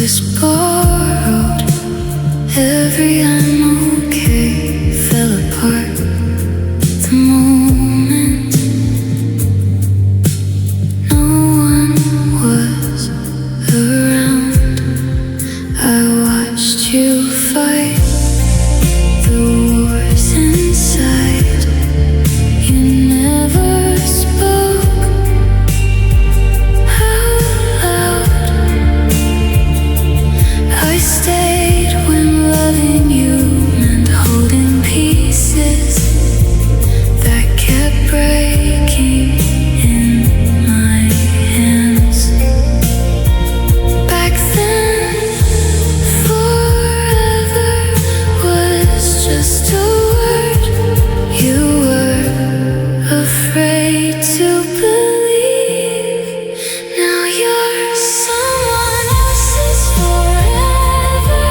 was borrowed. Every I'm okay fell apart the moment no one was around. I watched you fight the wars inside. You never spoke out loud. I stayed when loving you meant holding pieces that kept breaking in my hands. Back then, forever was just a word you were afraid to believe. Now you're someone else's forever.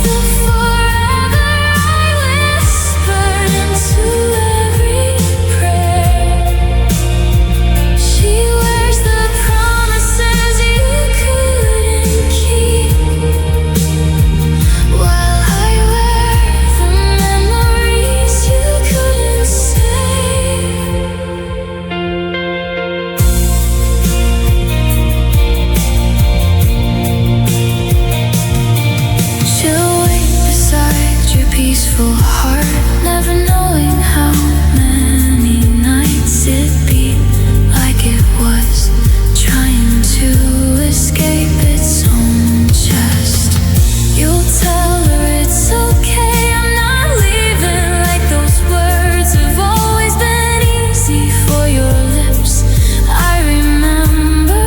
The forever I whispered into every prayer. She wears the promises you couldn't keep, while I wear the memories you couldn't save. She'll wait beside your peaceful heart, never knowing how many nights it beat like it was trying to escape its own chest. You'll tell her it's okay, I'm not leaving, like those words have always been easy for your lips. I remember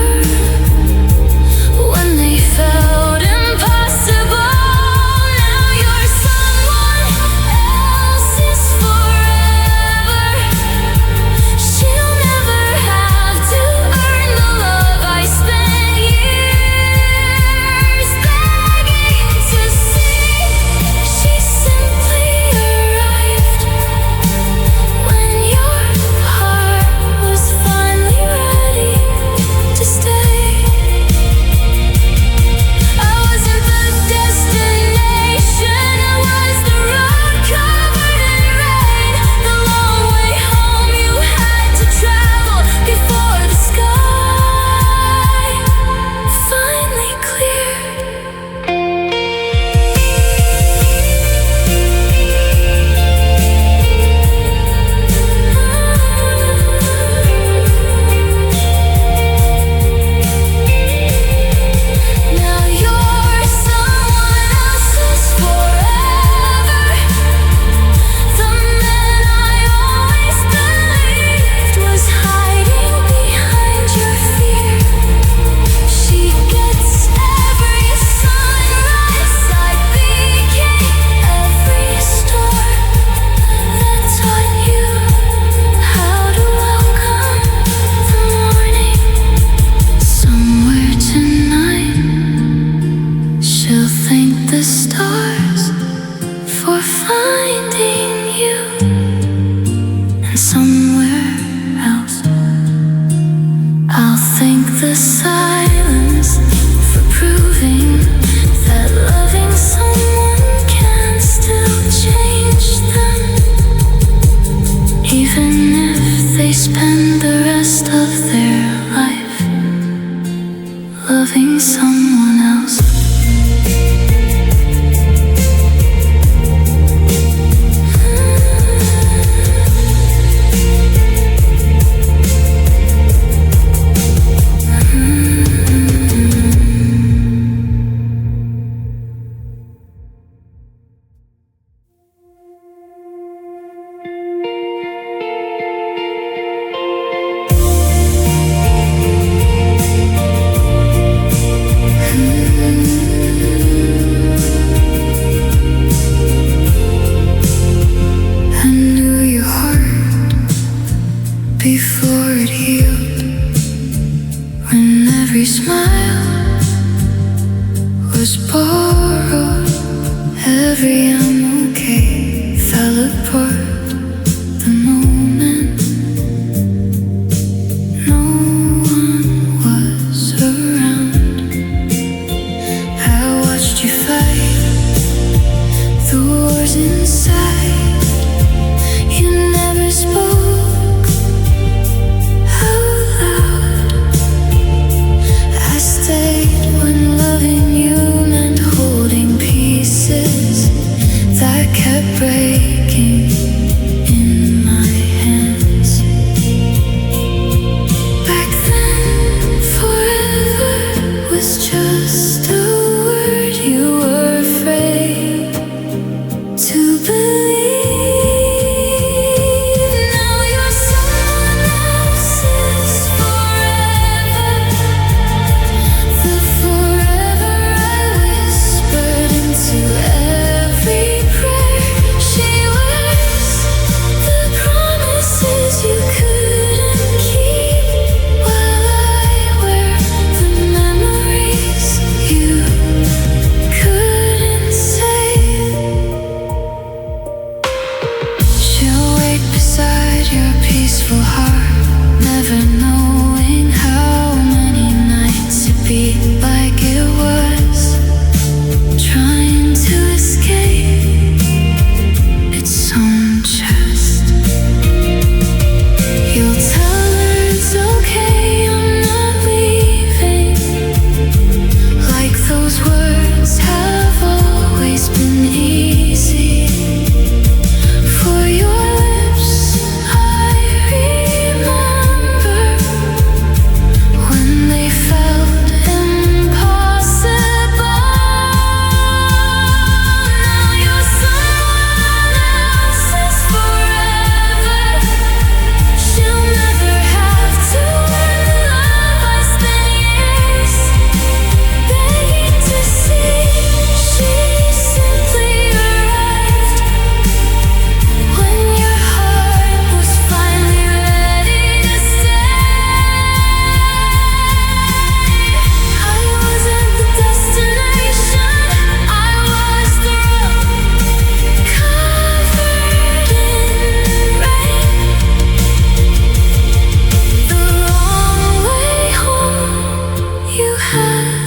when they felt impossible. Now you're someone else's forever. She'll never have to earn the love I spent years begging to see. She simply arrived when your heart was finally ready to stay. I wasn't the destination, I was the road covered in rain. The long way home you had to travel before the sky finally cleared. Now you're someone else's forever. The man I always believed was hiding behind your fear. She gets every sunrise I became, every storm that taught you how to welcome the morning. Somewhere tonight, she'll thank the stars for finding you, and somewhere else, I'll thank the silence for proving that loving someone can still change them, even if they spend the rest of their life loving someone else. I knew your heart before it healed, when every smile was borrowed. Every I'm okay fell apart the moment no one was around.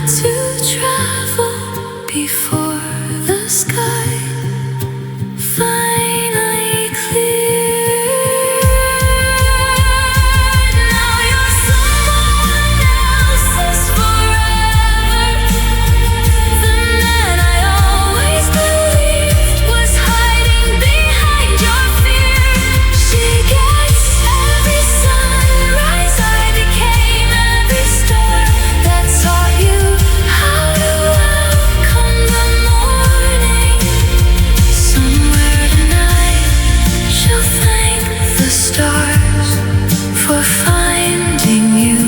to travel before the sky finally cleared. Now you're someone else's forever. The man I always believed was hiding behind your fear. She gets every sunrise I became, every star that taught you how to welcome the morning. Somewhere tonight she'll thank the stars for finding you,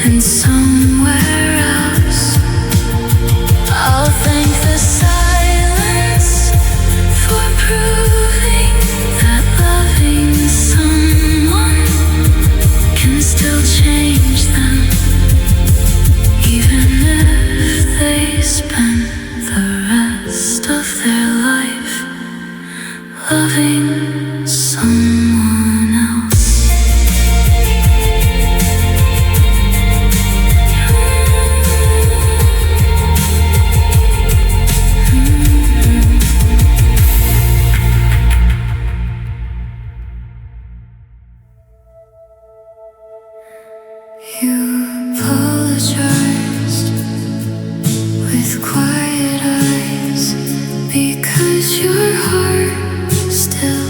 and somewhere else I'll thank the silence for proving that loving someone can still change them, even if they spend the rest of their life loving someone else. You apologized with quiet eyes because your heart still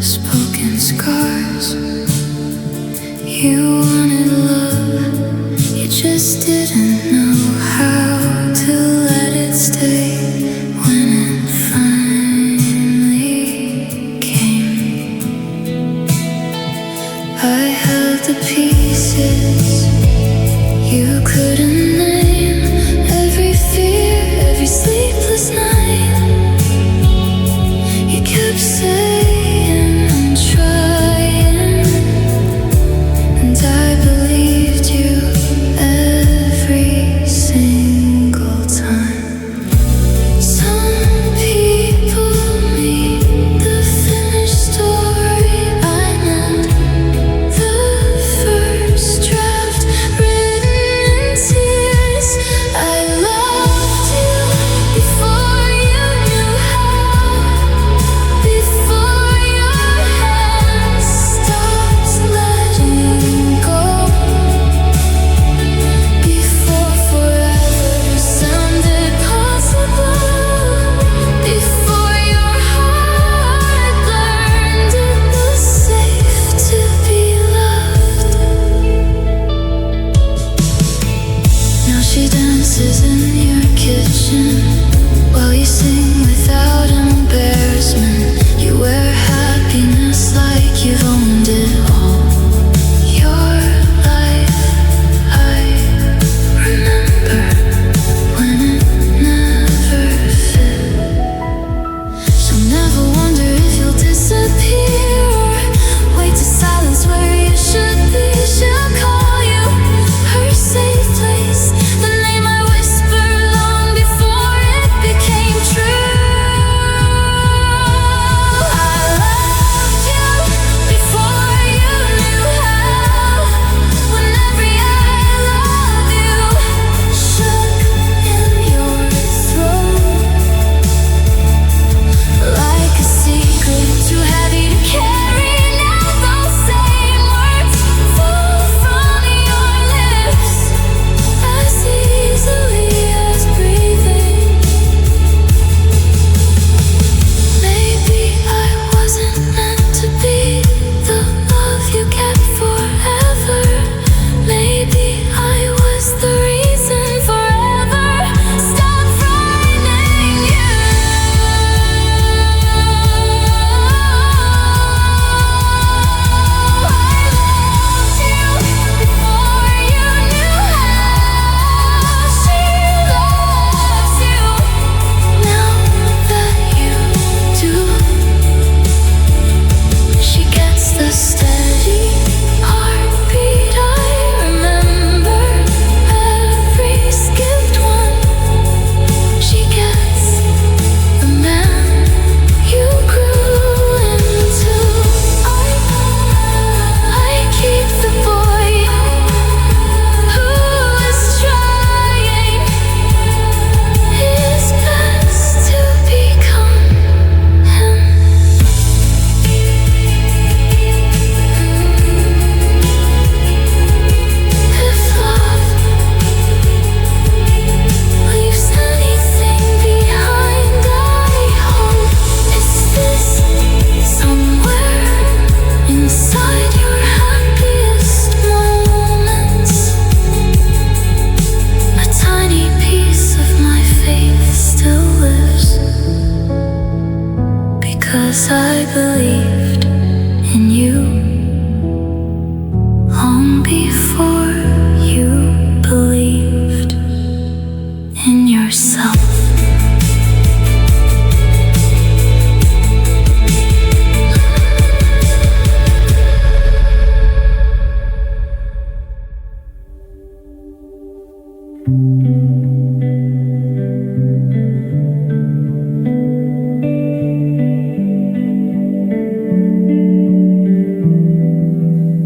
spoke in scars. You wanted love, you just didn't know how to let it stay when it finally came. I held the pieces you couldn't name, every fear, every sleepless night. You kept saying I'm trying, and I believed you every single time. Some people meet the finished story. I know the first draft written in tears. I loved you before you knew how, before your hands stopped letting go, before forever sounded possible, before your heart learned it was safe to be loved. Now she dances in your kitchen while you sing without embarrassment. You wear happiness like you've owned it all your life. I remember when it never fit. She'll never wonder if you'll disappear or wait to silence where you should be. She'll call you her safe place, the name I whispered long before it became true. I loved you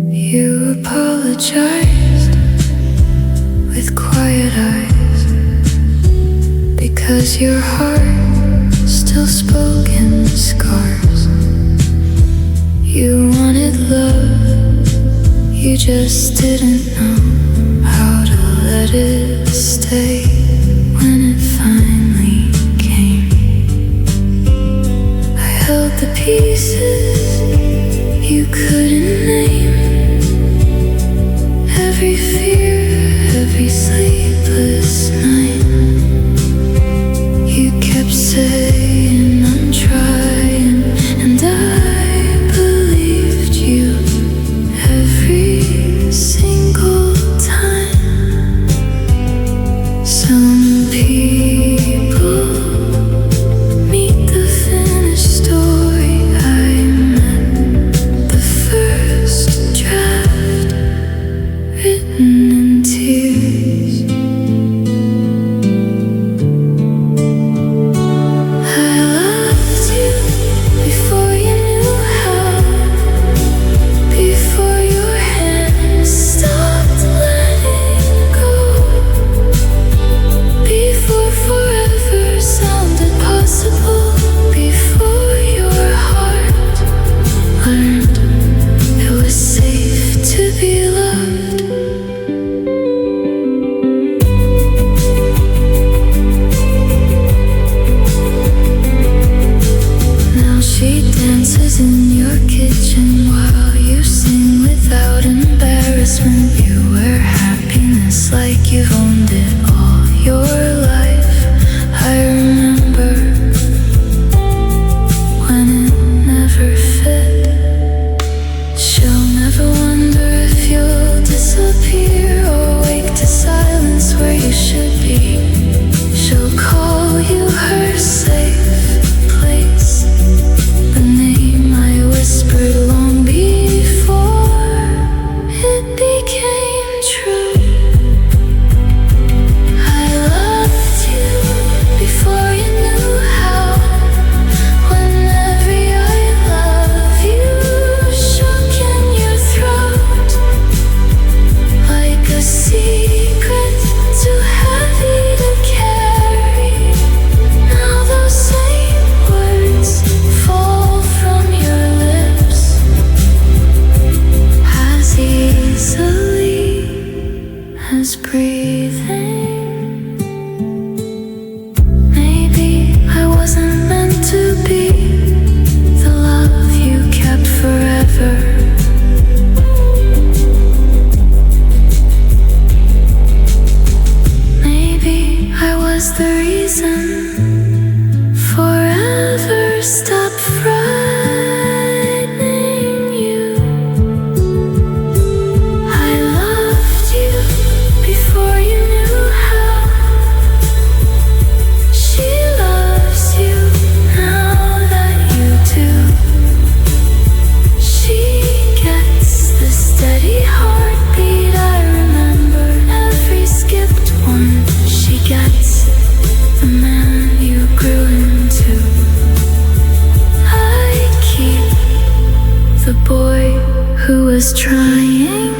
You apologized with quiet eyes because your heart still spoke in scars. You wanted love, you just didn't know how to let it stay when it finally came. I held the pieces you couldn't name. Every fear, every sleepless night. You kept saying I'm trying, and I believed you every single time. Some people meet the finished story. I met the first draft written in tears. I loved you before you knew how, before your hands stopped letting go, before forever sounded possible, before your heart learned it was safe to be loved. Now she dances in your kitchen while you sing without embarrassment. You wear happiness like you've owned it all your life. I remember when it never fit. She'll never wonder if you'll disappear or wake to silence where you should be. She'll call you her safe place, the name I whispered long before it became true. I loved you before you knew how, when every I love you shook in your throat like a secret too heavy to carry. Now those same words fall from your lips as easily as breathing. Maybe I wasn't meant to be the love you kept forever. Maybe I was the reason forever stopped frightening you. I loved you before you knew how. She loves you now that you do. She gets the steady heartbeat. I remember every skipped one. She gets the man you grew into. I keep the boy who was trying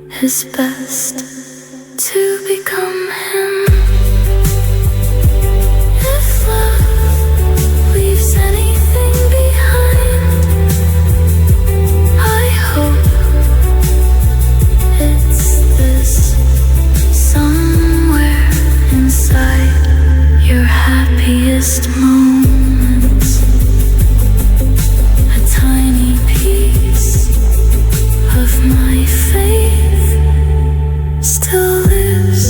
his best to become him. If love leaves anything behind, I hope it's this. Somewhere inside your happiest moments, a tiny piece of my faith still lives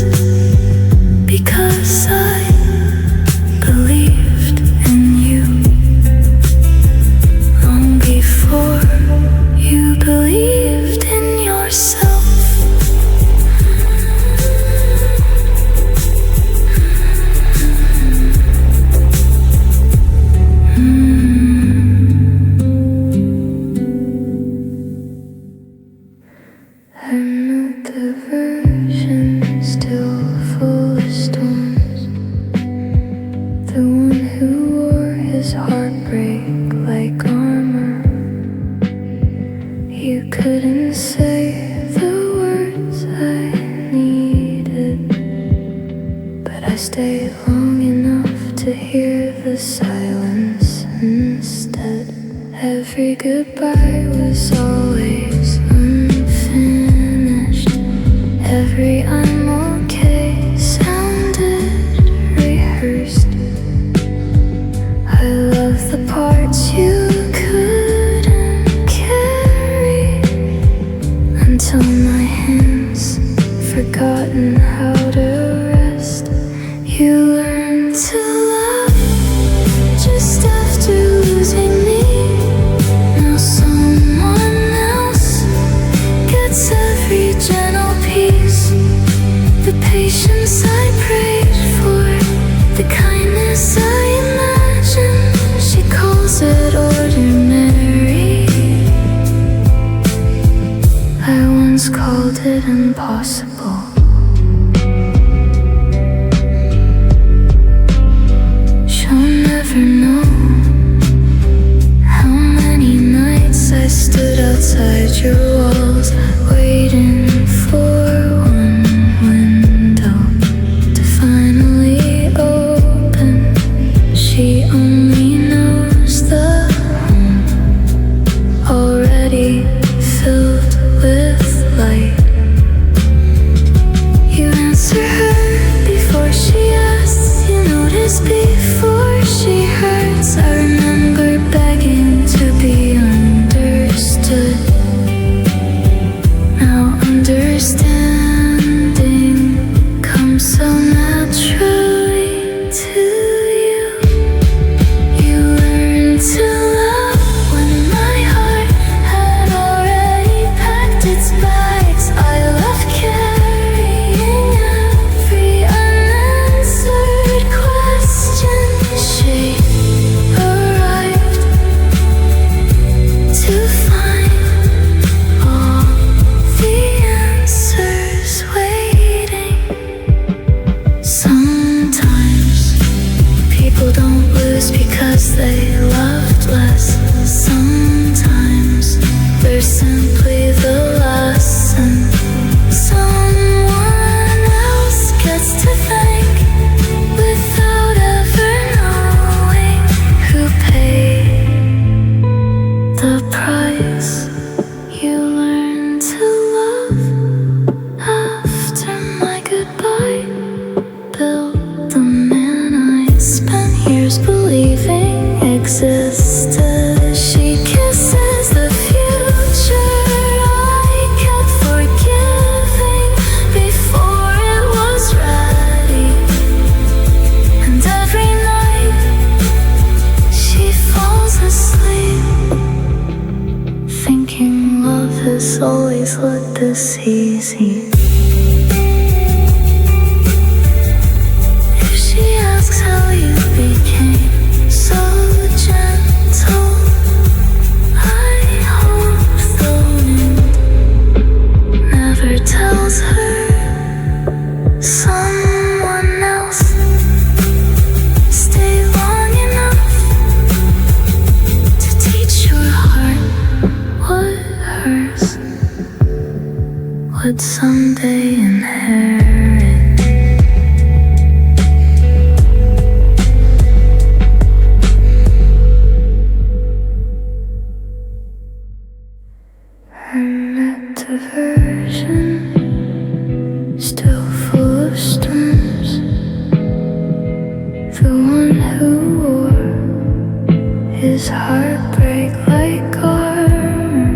stay long enough to hear the silence instead. Every goodbye was always unfinished. Every I'm okay sounded rehearsed. I love the parts you couldn't carry until my hands forgotten how to rest. You learned to love just after losing me. Now someone else gets every gentle piece. The patience I prayed for, the kindness I imagined. She calls it ordinary. I once called it impossible. Never know how many nights I stood outside your walls, waiting for one window to finally open. She only knows the home already filled with light. You answer her before she asks, you notice before she hurts. I remember begging to be understood. Now understanding comes so naturally to you. You learned to love when my heart had already packed its bags. I love carrying every unanswered question. She arrived to find all the answers waiting. Sometimes people don't lose because they loved less. Sometimes they're simply the lesson. Someone else gets to thank without ever knowing who paid the price. You learn to love after my goodbye. Built the man I spent years believing existed. She kisses the future I kept forgiving before it was ready. And every night she falls asleep, thinking love has always looked this easy. If she asks how you became so gentle, I hope the wind never tells her. Someone else stay long enough to teach your heart what hers would someday inherit. Her net diversion, still full of storms. The one who wore his heartbreak like armor.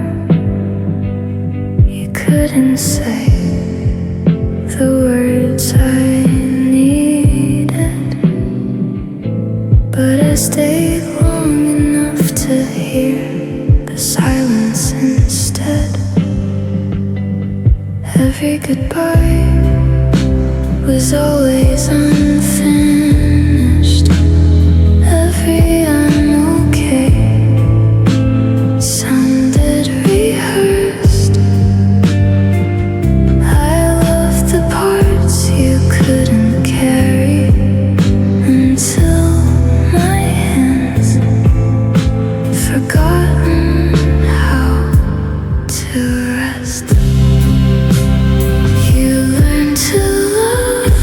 You couldn't say the words I needed, but I stayed long enough to hear the silence instead. Every goodbye was always unfinished. Every I'm okay sounded rehearsed. I loved the parts you couldn't carry until my hands forgotten how to rest. You learn to love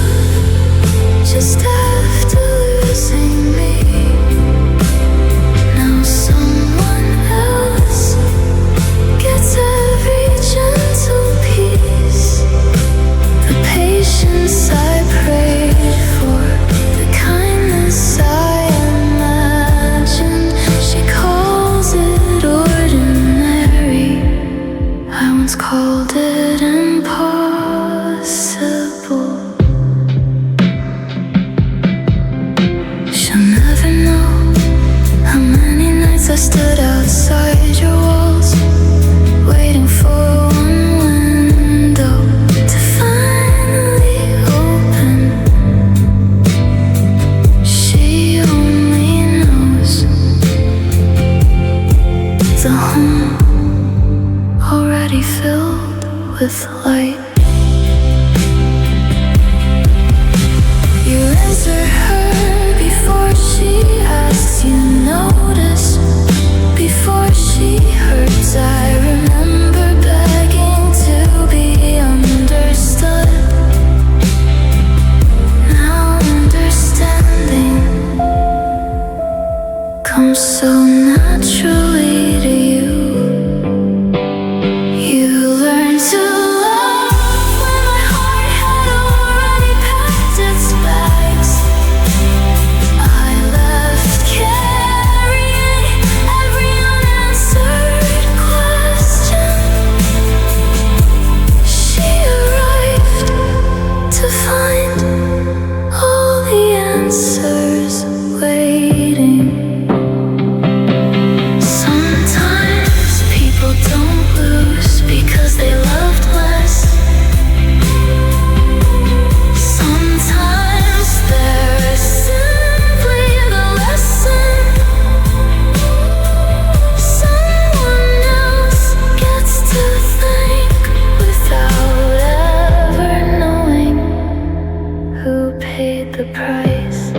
the price.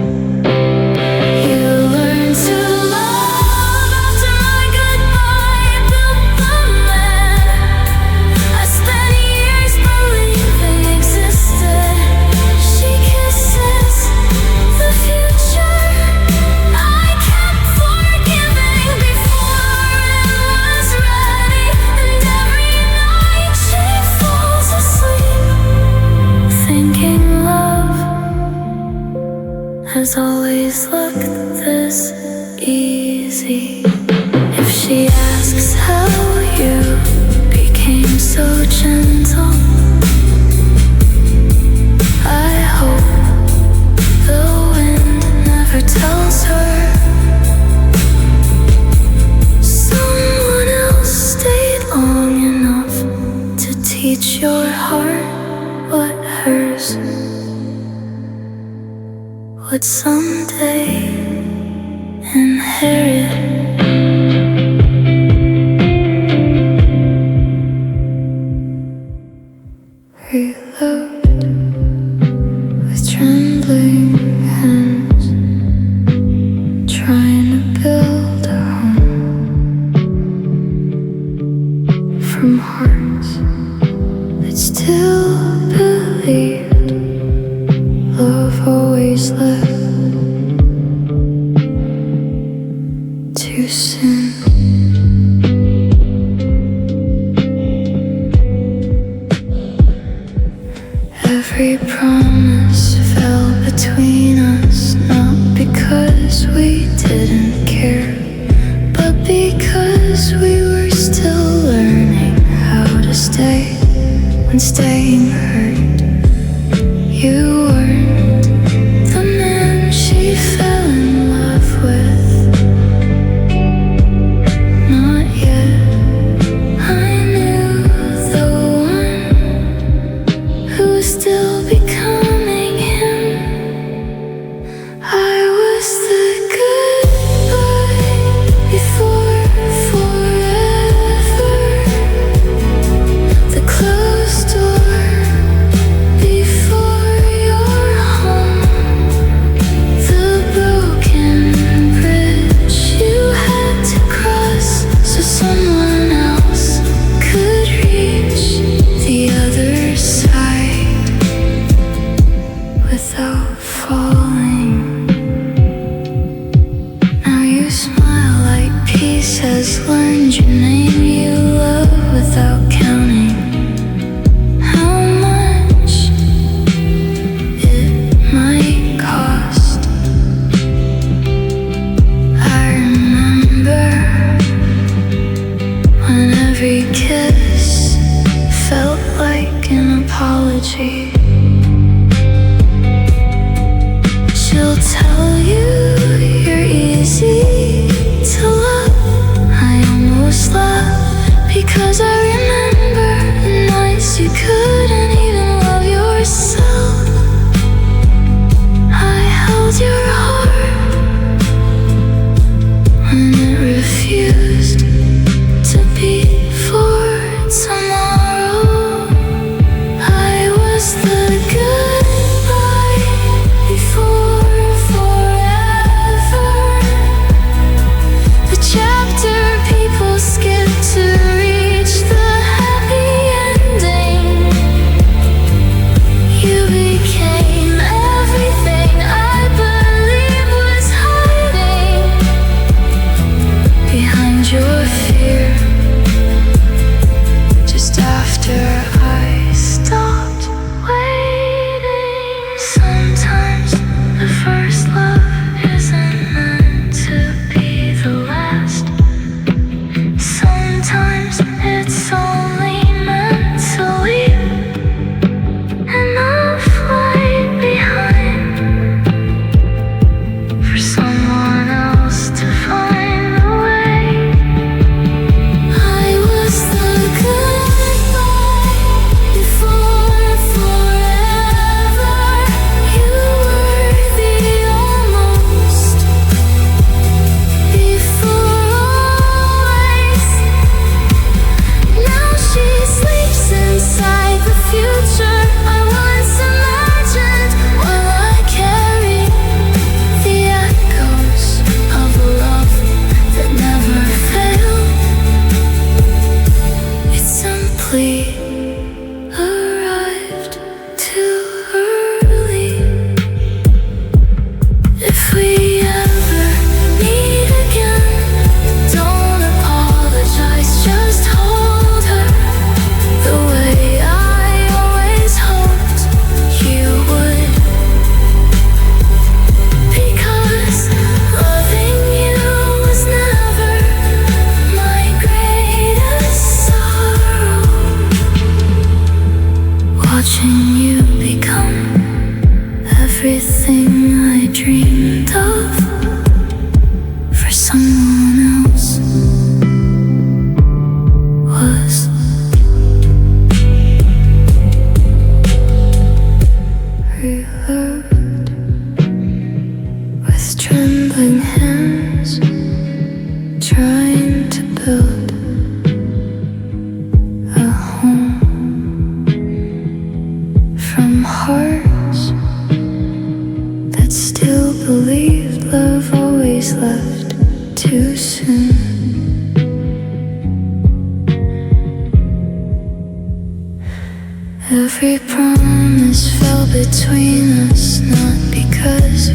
You learn to love after my goodbye built the man I spent years believing existed. She kisses the future I kept forgiving before it was ready. And every night she falls asleep thinking love has always looked this easy. If she asks how you became so gentle, I hope the wind never tells her. Someone else stayed long enough to teach your heart what hers would someday inherit. Reload with trembling hands, trying to build a home from hearts that still believed love always left too soon. Every promise fell between us, not because we didn't care, but because we were still learning how to stay when staying hurt. You weren't the man she fell in love with, not yet. I knew the one who was still becoming him. I was the goodbye before forever, the closed door before your home, the broken bridge you had to cross so someone else could reach the other side without falling. Now you smile like peace has learned your name. You love without counting how much it might cost. I remember when every kiss felt like an apology.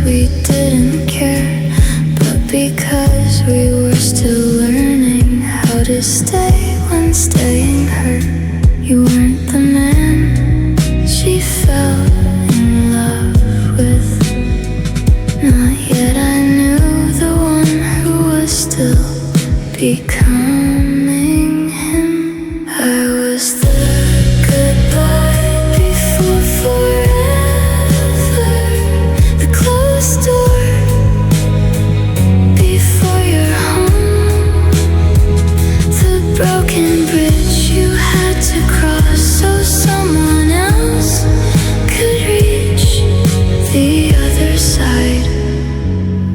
we didn't care, but because we were still learning how to stay when staying hurt. You weren't the man she fell in love with. Not yet I knew the one who was still becoming him. I was the goodbye before forever, the closed door before your home, the broken bridge you had to cross so someone else could reach the other side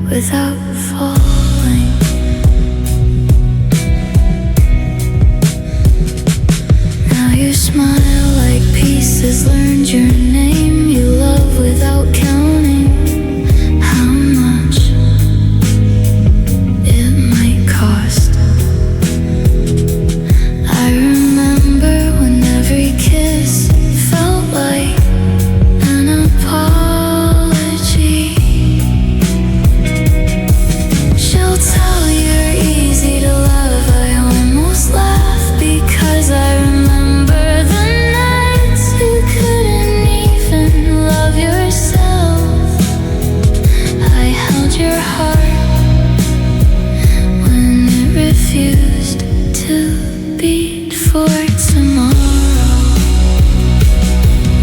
without falling. Now you smile like peace has learned your name. You love without counting how much it might cost. I remember when every kiss felt like an apology. She'll tell you're easy to love. I almost laugh because I remember the nights you couldn't even love yourself. I held your heart when it refused to beat for tomorrow.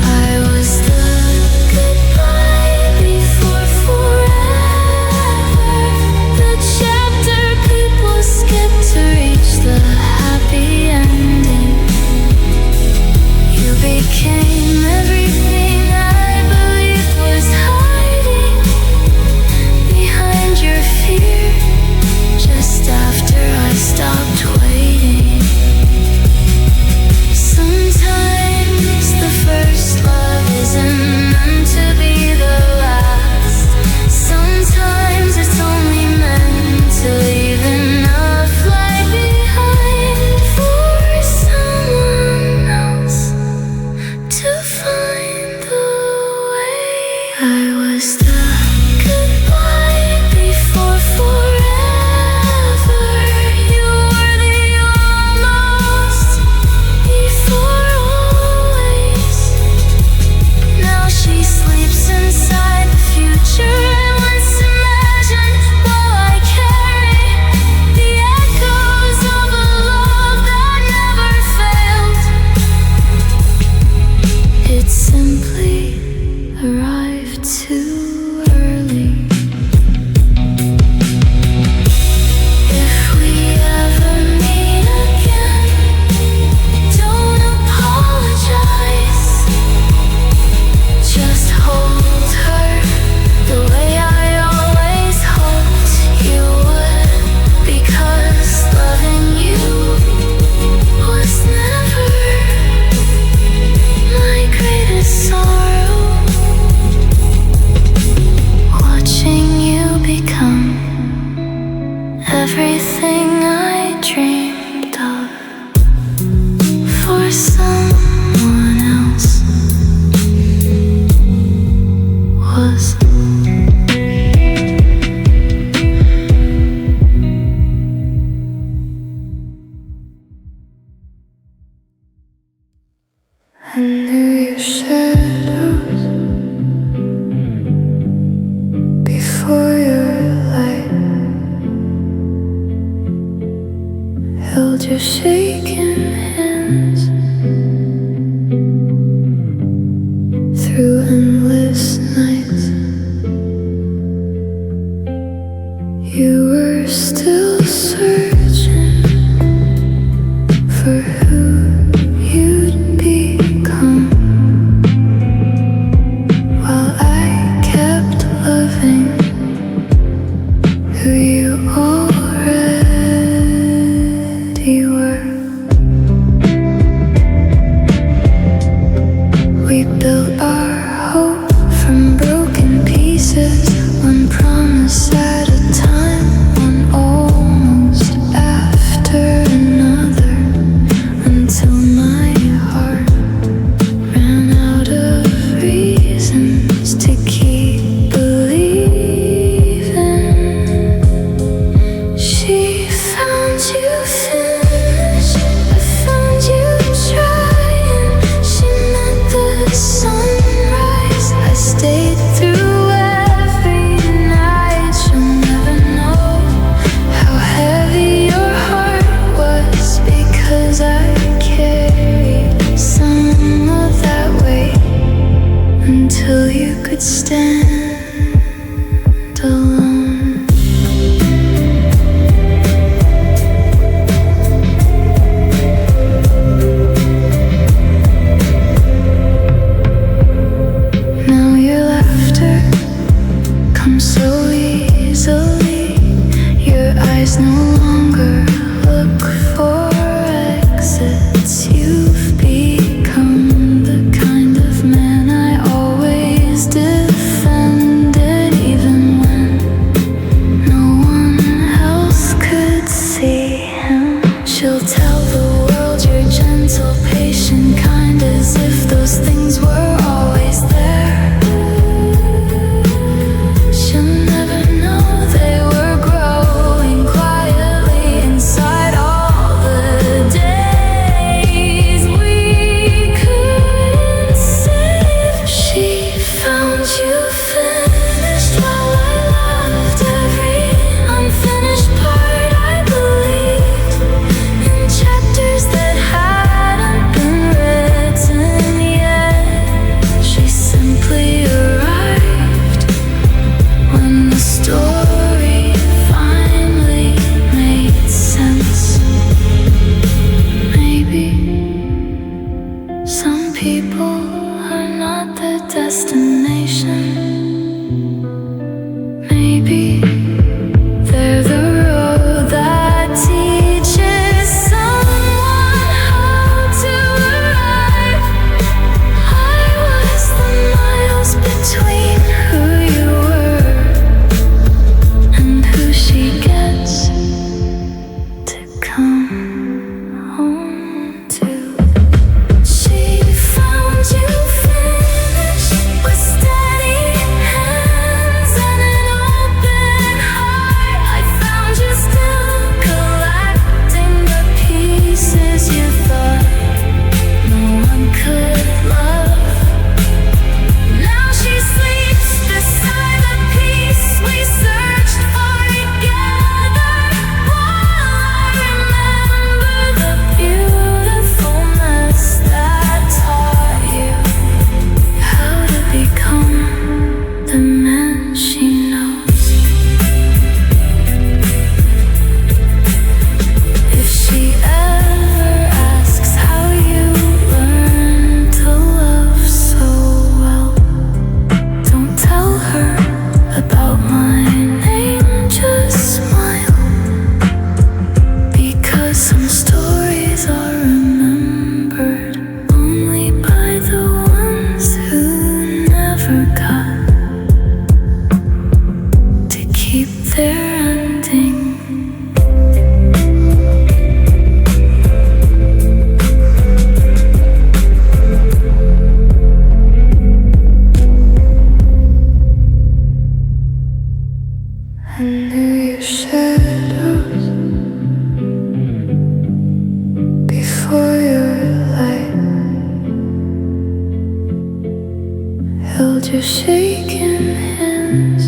I was the goodbye before forever, the chapter people skip to reach the happy ending. You became everything I believed was hiding behind your fear, just after I stopped waiting. Sometimes the first love isn't meant to be the last. Sometimes it's only meant to leave enough light behind for someone else to find the way. I was the goodbye before forever. You were the almost before always. Now she sleeps inside the future I once imagined, while I carry the echoes of a love that never failed. It simply arrived too early. If we ever meet again, don't apologize. Just hold her the way I always hoped you would, because loving you was never my greatest sorrow. Watching you become everything I dreamed of for someone else was. I knew your shadows before your light, held your shaking hands through endless nights. You were still searching for who you'd become, while I kept loving who you already were. you finished while I loved every unfinished part. I believed in chapters that hadn't been written yet. She simply arrived when the story finally made sense. Maybe some people are not the destination. Maybe they're the road that teaches someone how to arrive. I was the miles between who you were and who she gets to come home to. She found you finished with steady hands and an open heart. I found you still collecting the pieces you thought no one could love. Now she sleeps beside the peace we searched for together, while I remember the beautifulness that taught you how to become the man she knows. If she ever asks how you learned to love so well, don't tell her about my name, just smile. Because some stories are remembered only by the ones who never got to keep their ending. I knew your shadows before your light. Held your shaking hands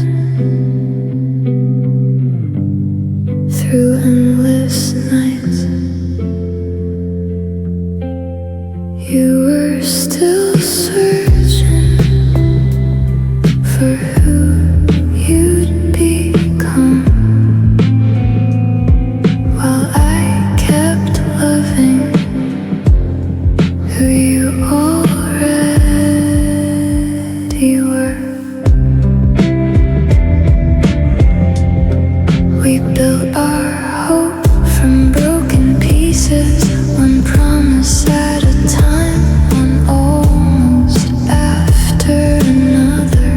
through endless nights. You were still searching for who you'd become, while I kept loving who you already were. We built our hope from broken pieces, one promise at a time, one almost after another.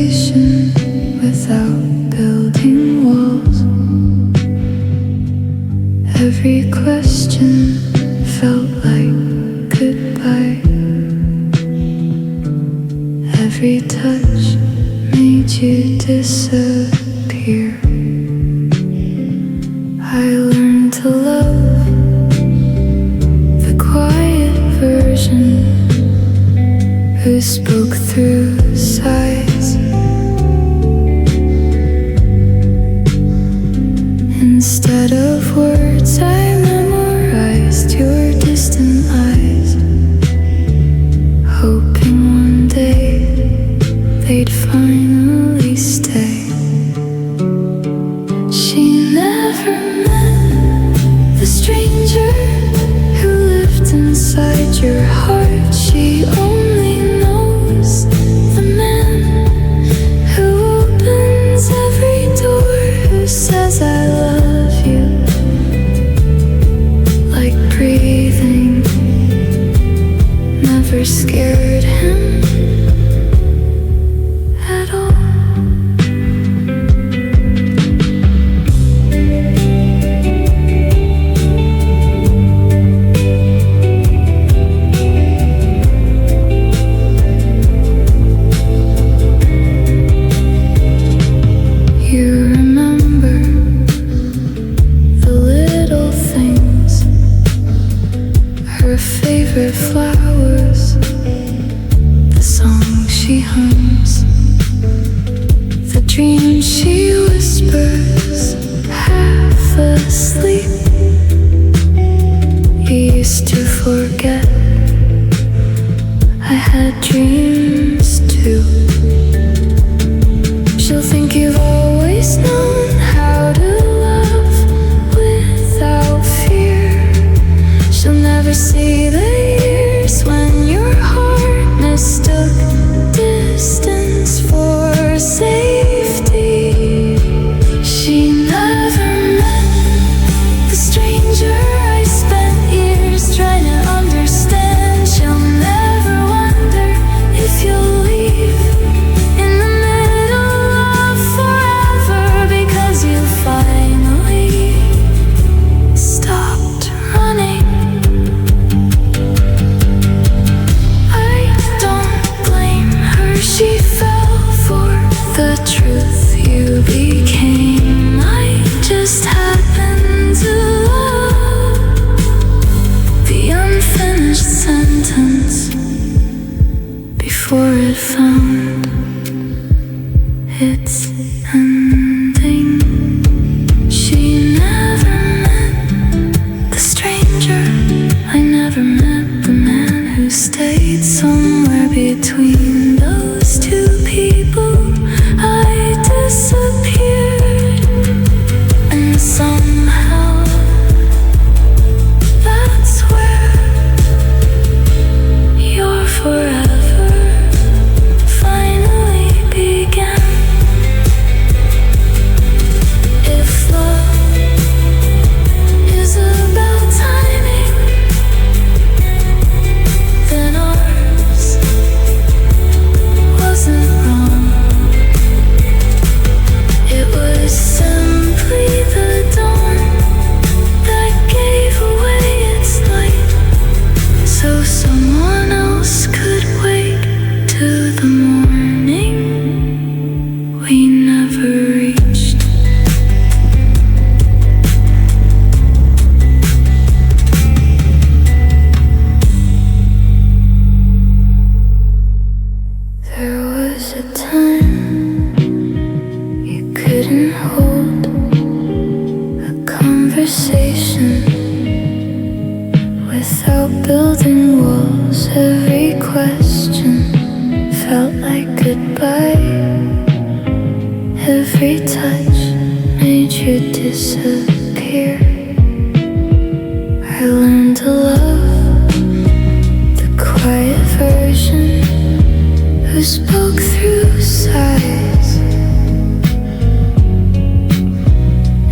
conversation without building walls. Every question felt like goodbye. Every touch made you disappear. I learned to love the quiet version who spoke through sighs. Instead of words, I memorized your distant eyes, hoping one day they'd finally stay. She never met the stranger who lived inside your heart. She only knows the man who opens every door, who says I love you, like breathing never scared him at all. You remember the little things, her favorite flowers, the song she hums, the dreams she whispers, half asleep. You used to forget I had dreams too. She'll think you've always known how to love without fear. She'll never see the years when your heart mistook distance for safety. She never met the stranger I spent years trying to understand. She'll never wonder if you'll leave in the middle of forever, because you finally stopped running. I don't blame her, she fell for the truth you became. I just happened to love the unfinished sentence before it found its ending. She never met the stranger. I never met the man who stayed somewhere between those two people. I disappeared, and somehow that's where your forever finally began. If love is about timing, then ours wasn't wrong. It was simply the dawn that gave away its light, so someone else could wait to the morning we never reached. There was a time you couldn't hold a conversation without building walls. Every question felt like goodbye. Every touch made you disappear. I learned to love the quiet version who spoke through sighs.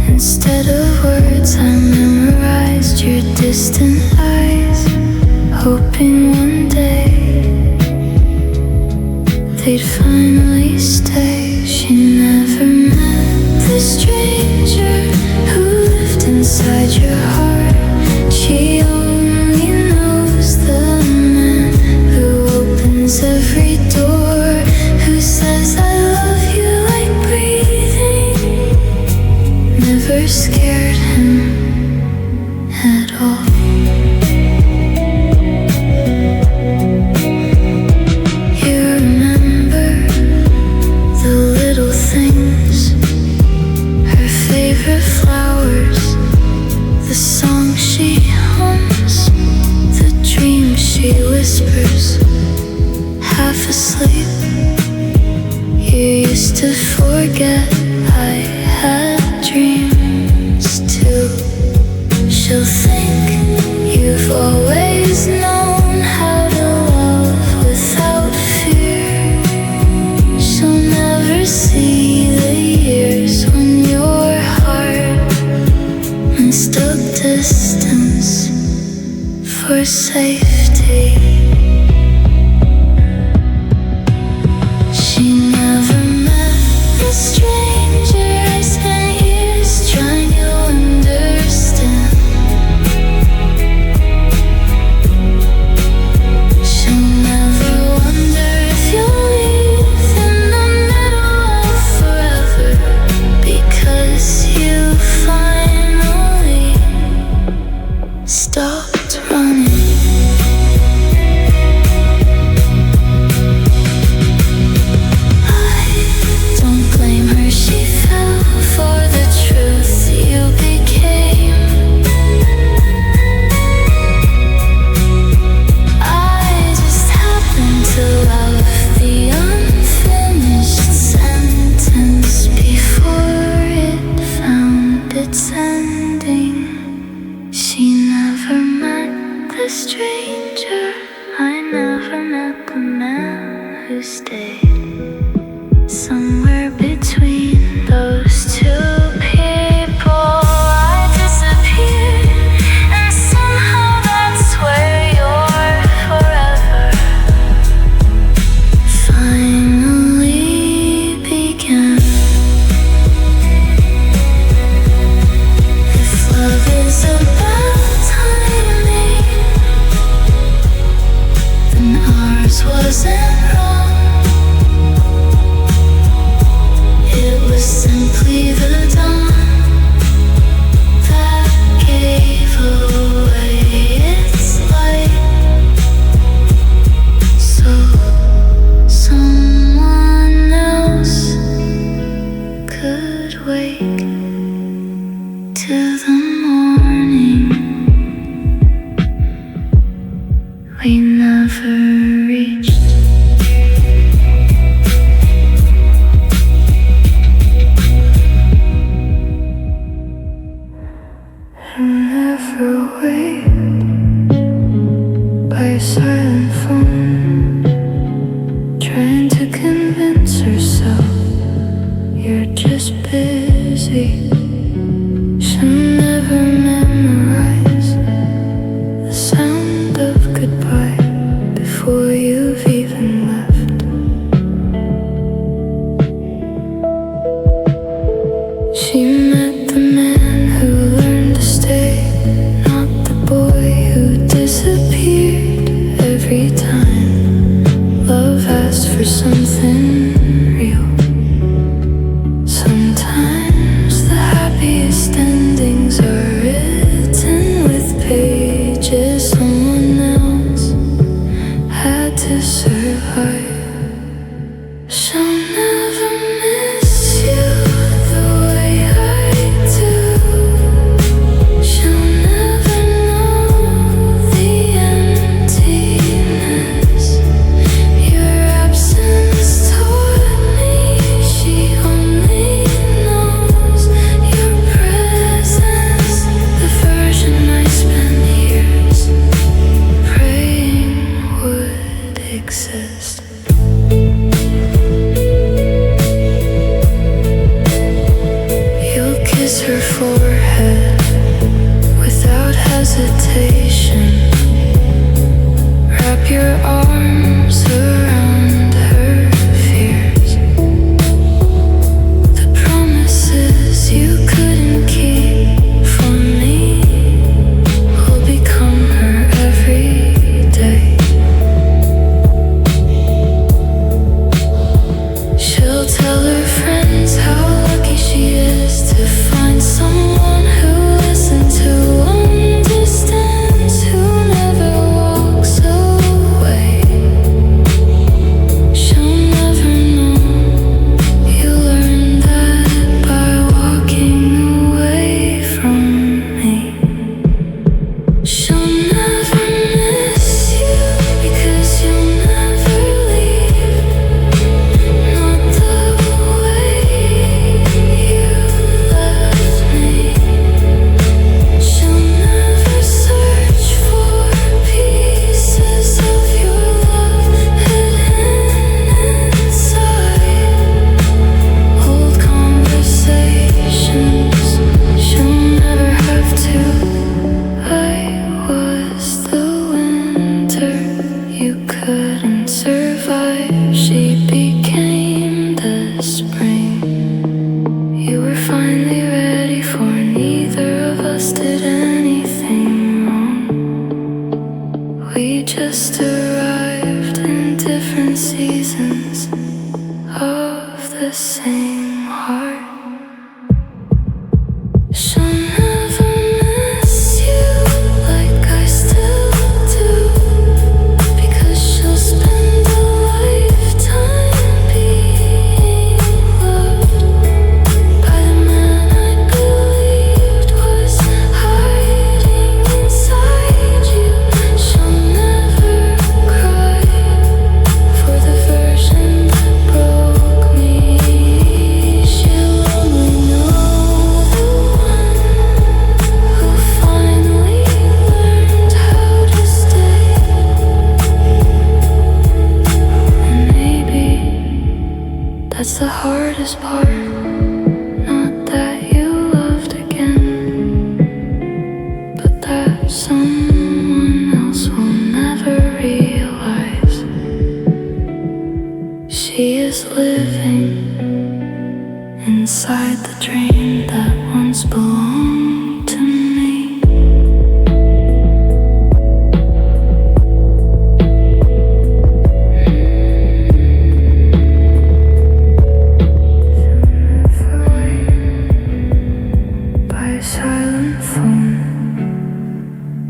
Instead of words, I memorized your distant eyes, hoping one day they'd finally stay. She never met the stranger who lived inside your heart. She only knows the man who opens every door, who says I love you like breathing. Never scared him at all. Half asleep, you used to forget I had dreams too. She'll think you've always known how to love without fear. She'll never see the years when your heart mistook distance for safety. Stopped running. I don't blame her, she fell for the truth you became. I just happened to love the unfinished sentence before it found its ending. She never met the stranger, I never met the man who stayed. Somewhere between those two people I disappeared, and somehow that's where your forever finally began. If love is about timing, then ours wasn't wrong. It was simply the dawn that gave away its light, so someone else could wake to the morning we never reached. Never wait by a silent phone, trying to convince herself you're just busy. She'll never memorize the sound of goodbye before you've even left. She met the man who learned to stay, not the boy who disappeared every time love asked for something real. Sometimes the happiest endings are written with pages someone else had to survive. She'll never miss you the way I do. She'll never know the emptiness your absence taught me. She only knows your presence, the version I spent years praying would exist. You'll kiss her forehead without hesitation, wrap your arms around her different seasons of the same heart. She'll never miss you like I still do, because she'll spend a lifetime being loved by the man I believed was hiding inside you. She'll never cry for the version that broke me. She'll only know the one who finally learned how to stay. And maybe that's the hardest part. Not that you loved again, but that someone else will never realize. She is living inside the dream that once belonged to me. By a silent phone,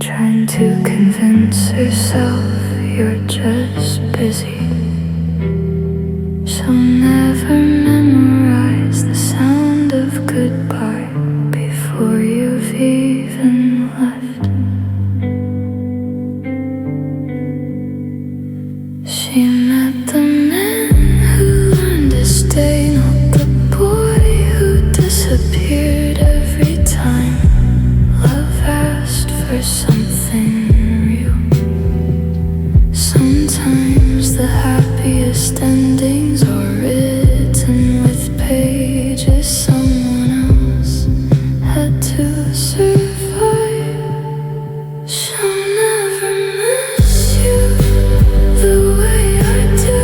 trying to convince herself you're just busy. She'll never memorize the sound of goodbye before you've even left. She met the man who learned to stay, not the boy who disappeared every time love asked for something real. Sometimes the happiest endings are written with pages someone else had to survive. She'll never miss you the way I do.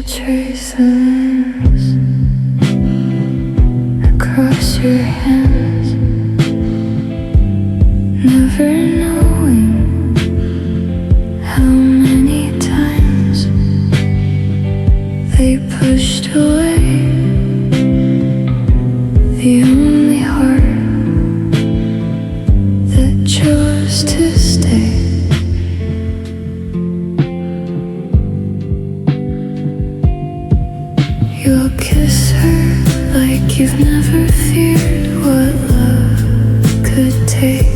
trace the lines across your hands, never knowing how many times they pushed away the only heart that chose to stay. You'll kiss her like you've never feared what love could take.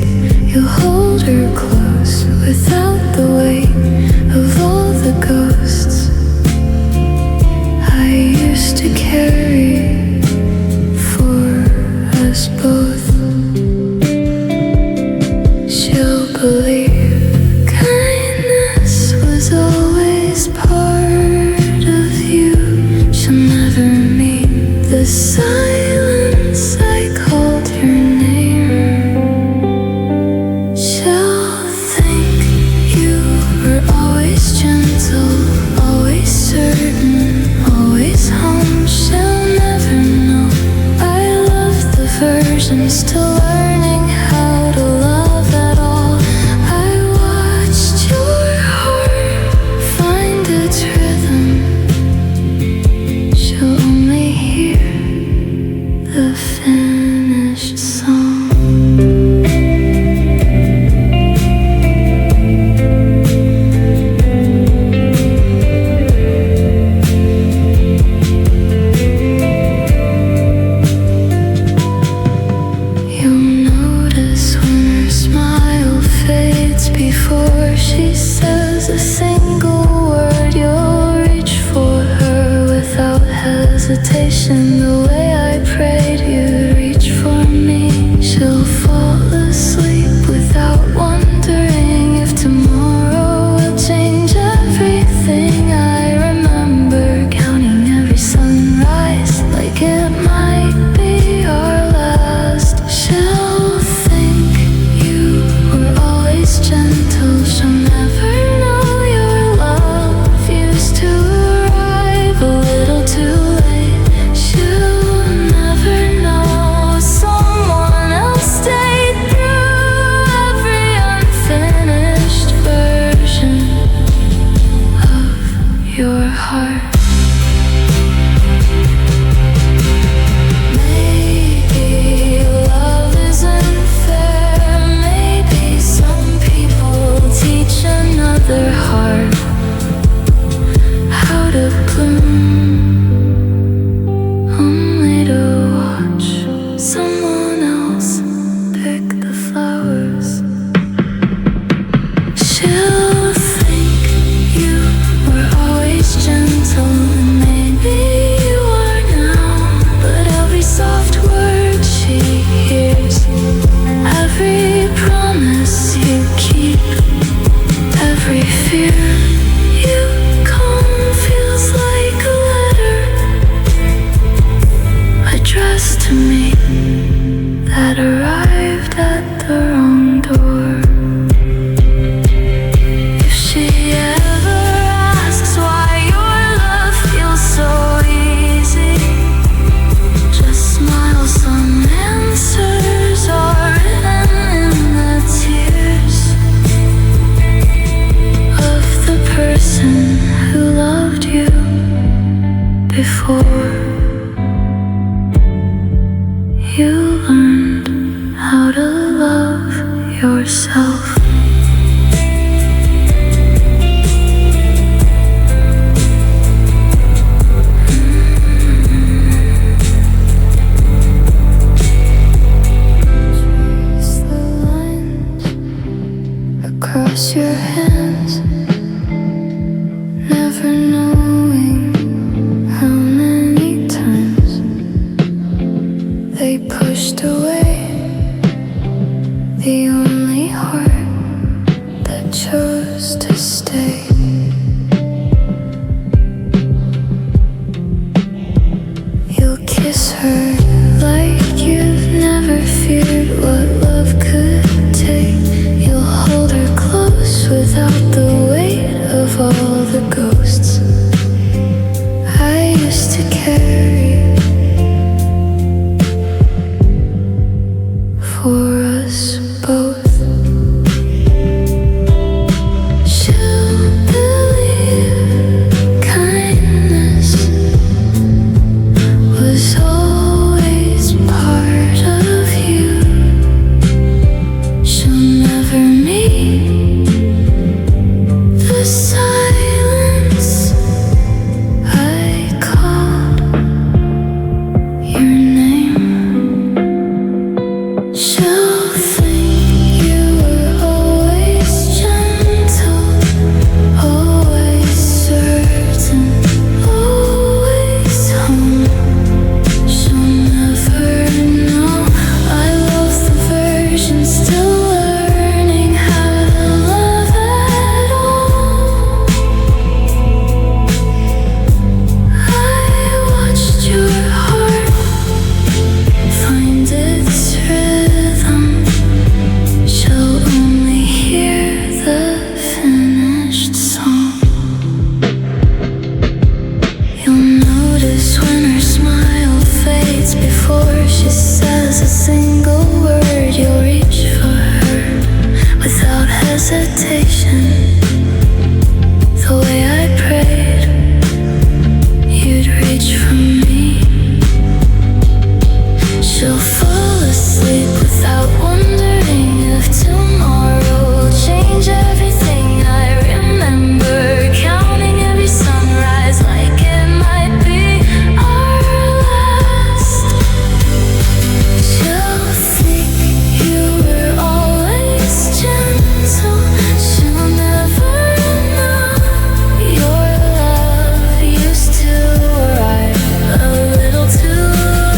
You'll hold her close without the weight of all the ghosts I used to carry for us both. She'll believe kindness was always part of you. She'll never mean the silence I called your name. She'll think you were always gentle, always certain, always home. She'll never know I love the version still learning how to love at all. I watched your heart find its rhythm. She'll only hear the finished song. You'll notice when her smile fades before she says a single word. You'll reach for her without hesitation, the way I prayed you'd reach for me. She'll fall asleep without wondering if tomorrow will change everything. I remember counting every sunrise like it might be our last. She'll think you were always gentle. She'll never know your love used to arrive a little too late. She'll never know someone else stayed through every unfinished version of your heart. Maybe love isn't fair. Maybe some people teach another heart how to bloom, only to watch someone else pick the flowers. She'll think you were always gentle, and maybe you are now. But every soft word she hears, every promise you keep, every fear you calm feels like a letter addressed to me that arrived at the wrong door. If she ever asks why your love feels so easy, just smile. Some answers are written in the tears of the person who loved you before you learned how to love yourself. Trace the lines across your hands, never knowing how many times they pushed away the only heart that chose to stay. You'll kiss her like you've never feared what love could take. You'll hold her close without the weight of all the ghosts scary for us both. She'll believe kindness was always part of you. She'll never meet the silence. I called your name. She'll think you were always gentle, always certain, always home. She'll never know I love the version still learning how to love at all. I watched your heart find its rhythm. She'll only hear the finished song. You'll notice when her smile fades before she says a single word. You'll reach for her without hesitation. The way I prayed you'd reach for me. She'll fall asleep without wondering if tomorrow will change everything. I remember counting every sunrise like it might be our last. She'll think you were always gentle. She'll never know your love used to arrive a little too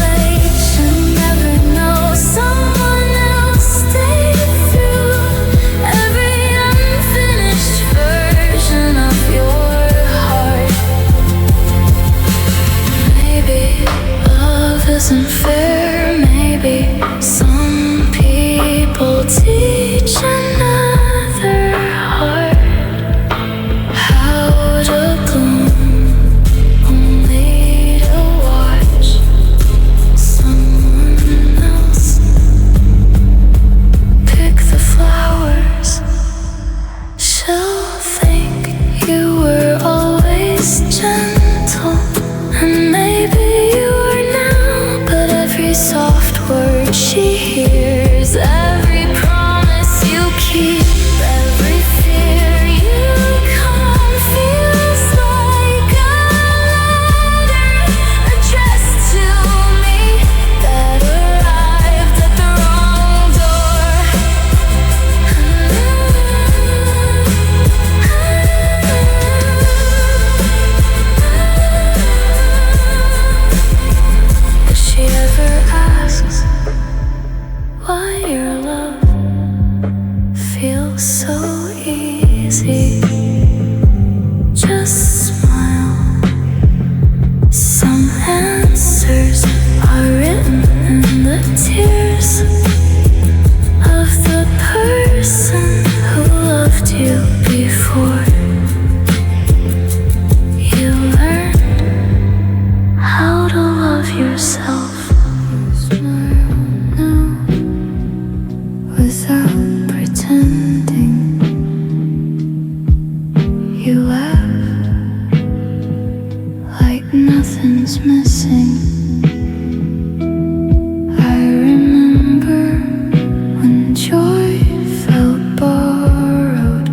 late. She'll never know someone else stayed through every unfinished version of your heart. Maybe love isn't fair. Maybe some people teach another heart how to bloom, only to watch someone else pick the flowers. She'll think you were always gentle, and maybe you are now. But every soft word she hears, every promise you keep, every fear you calm feels like a letter addressed to me that arrived at the wrong door. If she ever asks why your love feels so easy, just smile. Some answers are written in the tears of the person who loved you before you learned how to love yourself. Smile now without pretending. You laugh like nothing's missing. I remember when joy felt borrowed,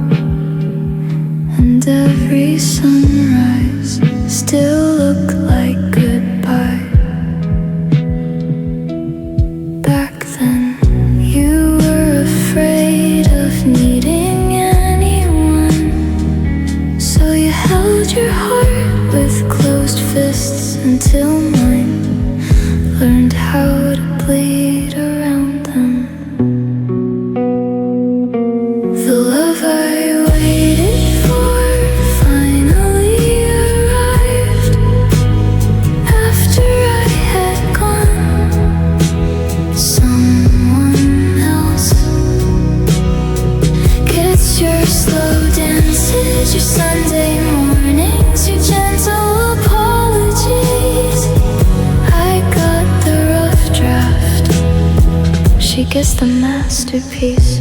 and every sunrise still looked like goodbye. Back then, you were afraid of needing anyone, so you held your heart with closed fists until mine learned how to bleed around them. The love I waited for finally arrived after I had gone. Someone else gets your slow dances, your Sunday mornings, your gentle apologies. gets the masterpiece.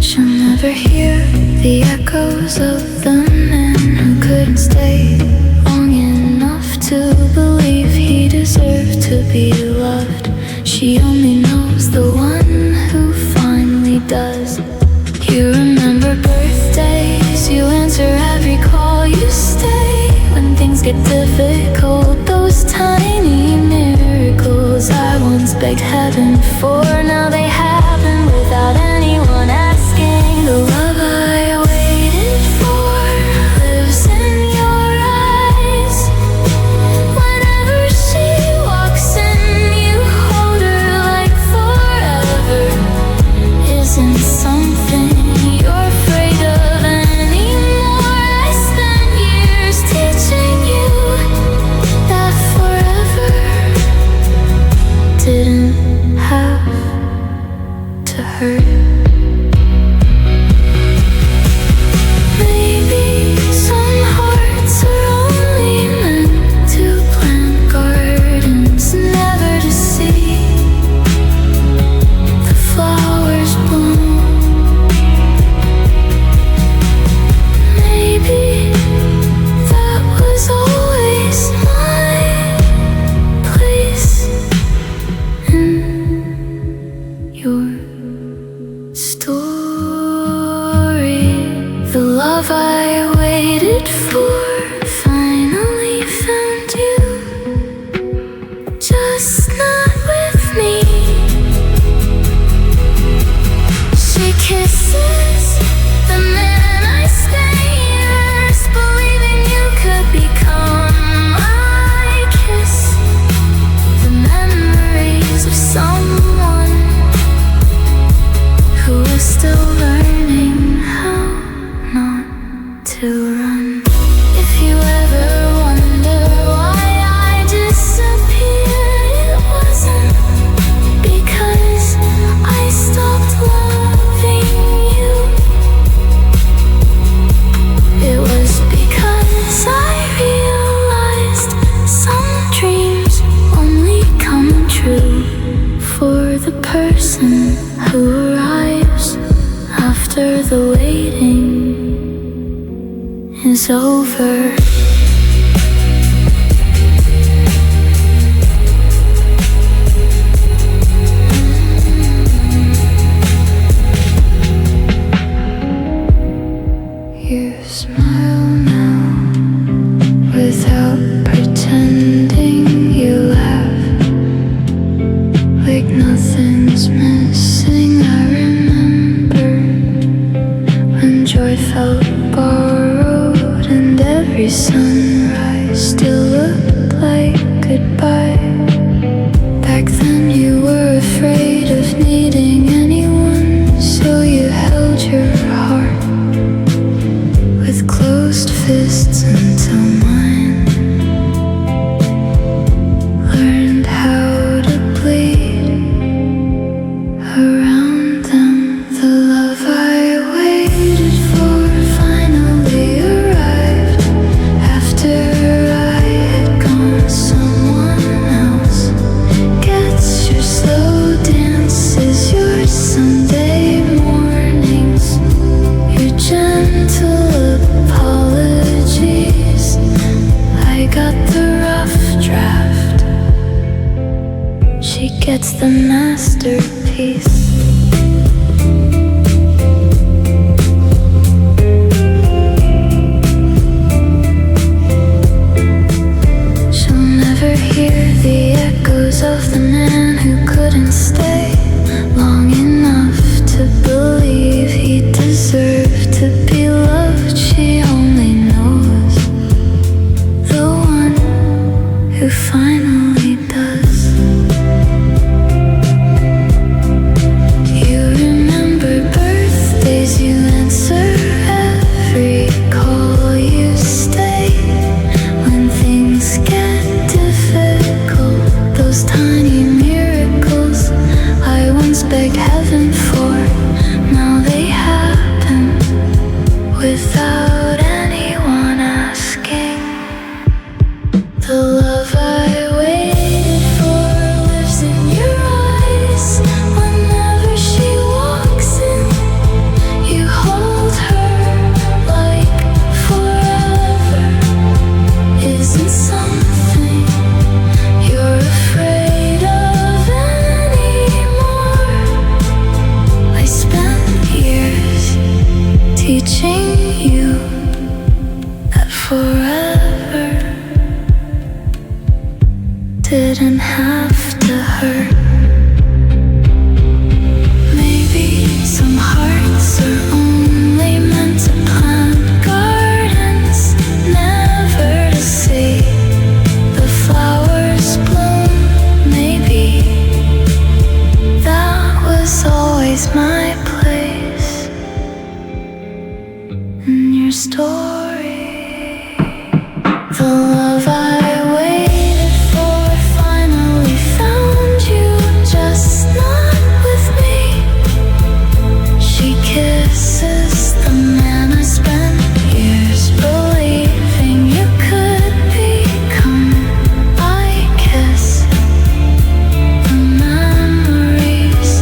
She'll never hear the echoes of the man who couldn't stay long enough to believe he deserved to be loved. She only knows the one who finally does. You remember birthdays, you answer every call, you stay when things get difficult. Those tiny miracles I once begged heaven for, now they happen without anyone asking. The love I waited for lives in your eyes. Whenever she walks in, you hold her like forever isn't something you're afraid of anymore. I spent years teaching you that forever didn't have to hurt. Maybe some hearts are only meant to plant gardens, never to see the flowers bloom. Maybe that was always my place in your story. The love I waited for finally found you, just not with me. She kisses the man I spent years believing you could become. I kiss the memories of someone who is still learning how not to run. If you ever wonder why I disappeared, it wasn't because I stopped loving you. It was because I realized some dreams only come true for the person who arrives after the waiting is over. You smile now without pretending. You laugh like nothing's missing. I remember when joy felt borrowed and every sunrise still looked like goodbye. Back then you were afraid of needing anyone, so you held your heart with closed fists until mine learned how to bleed around them. The love I waited for finally arrived after I had gone. Someone else gets your slow dances, your Sunday mornings, your gentle apologies. I got the rough draft, she gets the masterpiece. She'll never hear the echoes of the man who couldn't stay long enough to believe he deserved to be loved. She only knows the one who finally does. You remember birthdays, you answer every call, you stay when things get difficult. Those tiny miracles I once begged heaven for, now they happen without anyone asking. The love I waited didn't have to hurt. Maybe some hearts are only meant to plant gardens, never to see the flowers bloom. Maybe that was always my place in your story. The love I waited for finally found you, just not with me. She kisses the man I spent years believing you could become. I kiss the memories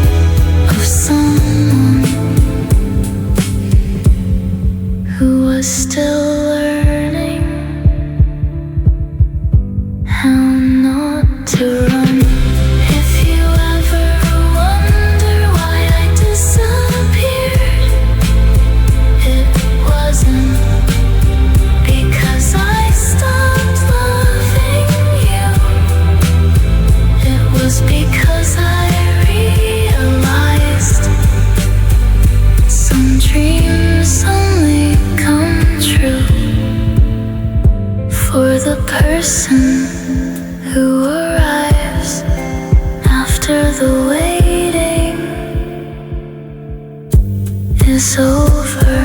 of someone who was still learning how not to run. If you ever wonder why I disappeared, it wasn't because I stopped loving you. It was because I realized some dreams only come true for the person who arrives after the waiting is over.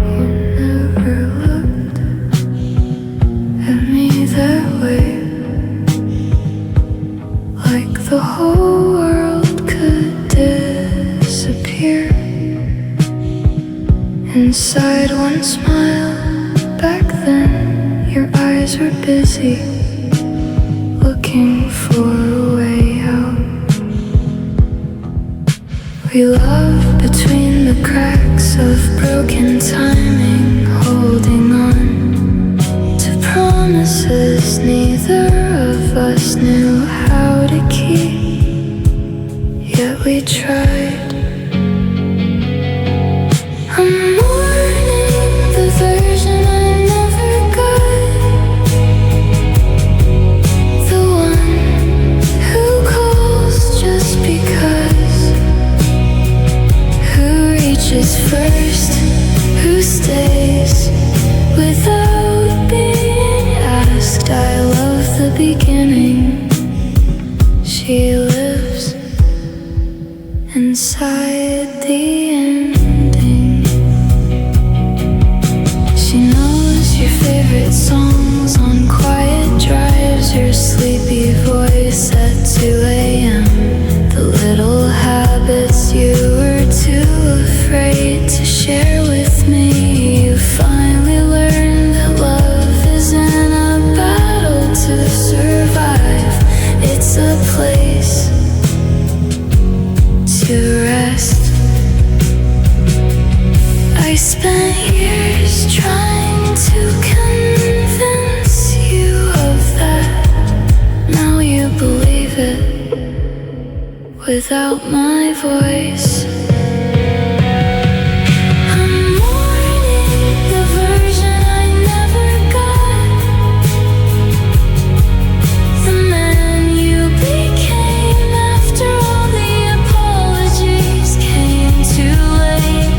You never looked at me that way, like the whole world could disappear inside one smile. Back then, your eyes were busy looking for a way out. We loved between the cracks of broken timing, holding on to promises neither of us knew how to keep, yet we tried. I'm mourning the version I never got, the one who calls just because, who reaches first, who stays without being asked. I love the beginning. She lives inside the ending. She knows your favorite songs on quiet drives, your sleepy voice at 2 a.m. The little habits you were too afraid to share with me. You finally learned that love isn't a battle to survive, it's a place to rest. I spent years trying to convince you of that. Now you believe it without my voice. I'm mourning the version I never got, the man you became after all the apologies came too late.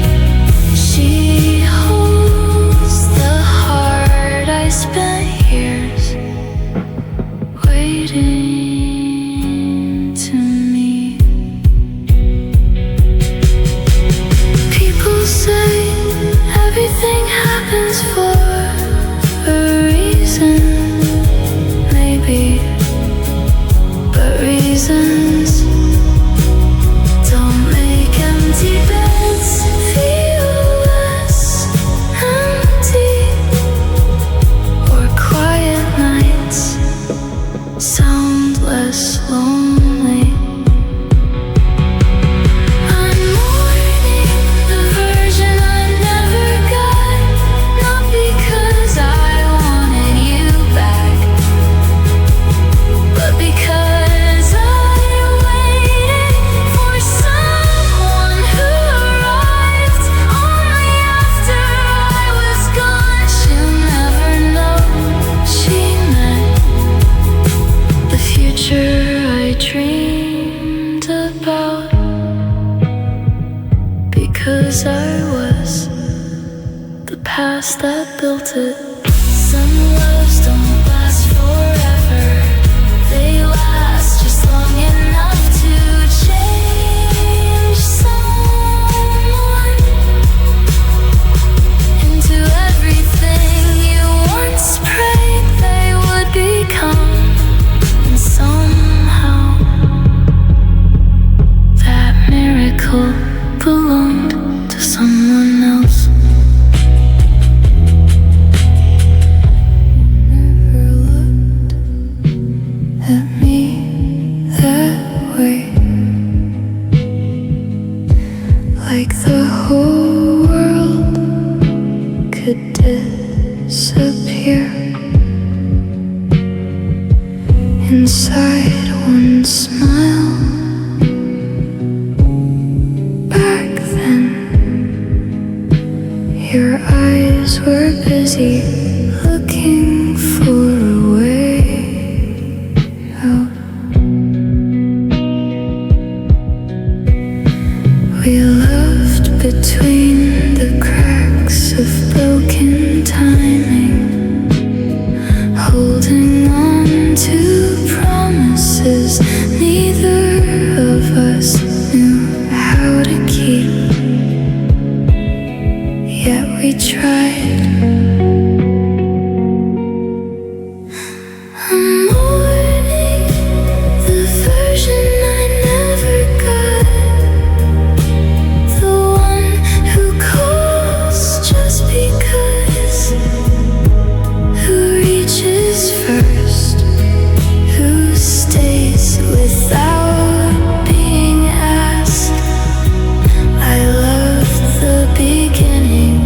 She holds the heart I spent years waiting to meet. because I was the past that built it. Some loves don't last forever, they last just long enough to change someone into everything you once prayed they would become. And somehow that miracle belonged to someone else. Never looked at me that way, like the whole world could disappear inside one smile. Back then, your eyes were busy looking for a way out. We loved between the cracks of broken timing, holding on to promises neither of us knew how to keep. Yet we tried. I'm mourning the version I never got, the one who calls just because, who reaches first, who stays without being asked. I loved the beginning.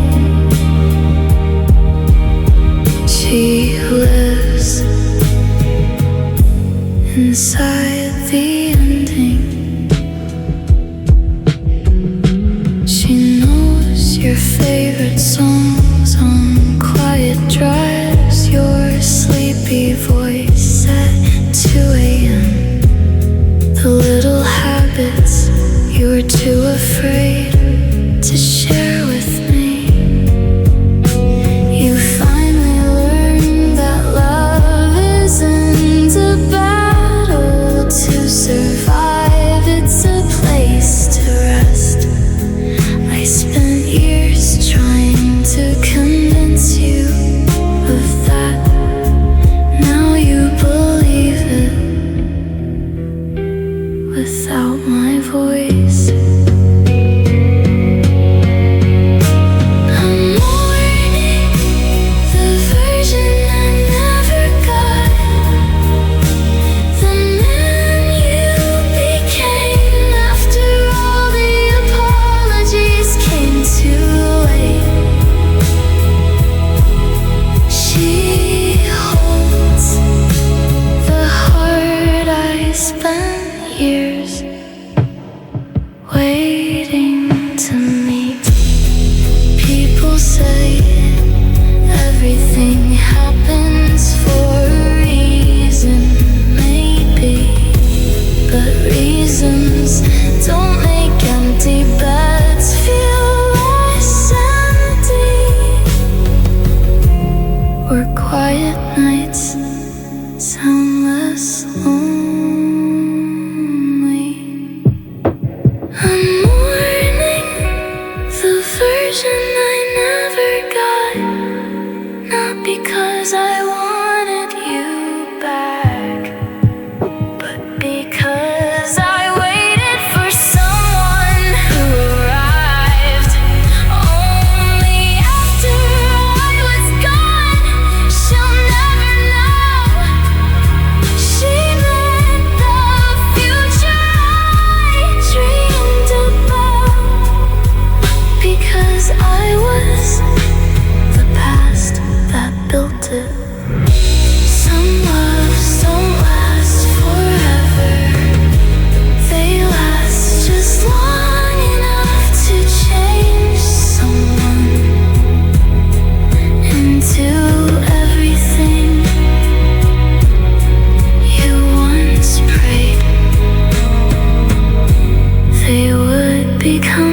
She lives inside the ending. She knows your favorite songs on quiet drives, your sleepy voice at 2 a.m. The little habits you were too afraid to share with me. You finally learned that love isn't a battle to survive, it's a place to rest. I spent years trying to convince you of that. Now you believe it without my voice. I'm mourning the version I never got, the man you became after all the apologies came too late. She holds the heart I spent years waiting to meet. People say everything happens for a reason, maybe, but reasons don't make empty beds feel less empty, or quiet nights sound less lonely. I'm mourning the version I never got, not because I wanted you back, but because I waited for someone who arrived only after I was gone. She'll never know. She meant the future I dreamed about, because I was the past that built it. Some loves don't last forever, they last just long enough to change someone into everything you once prayed they would become.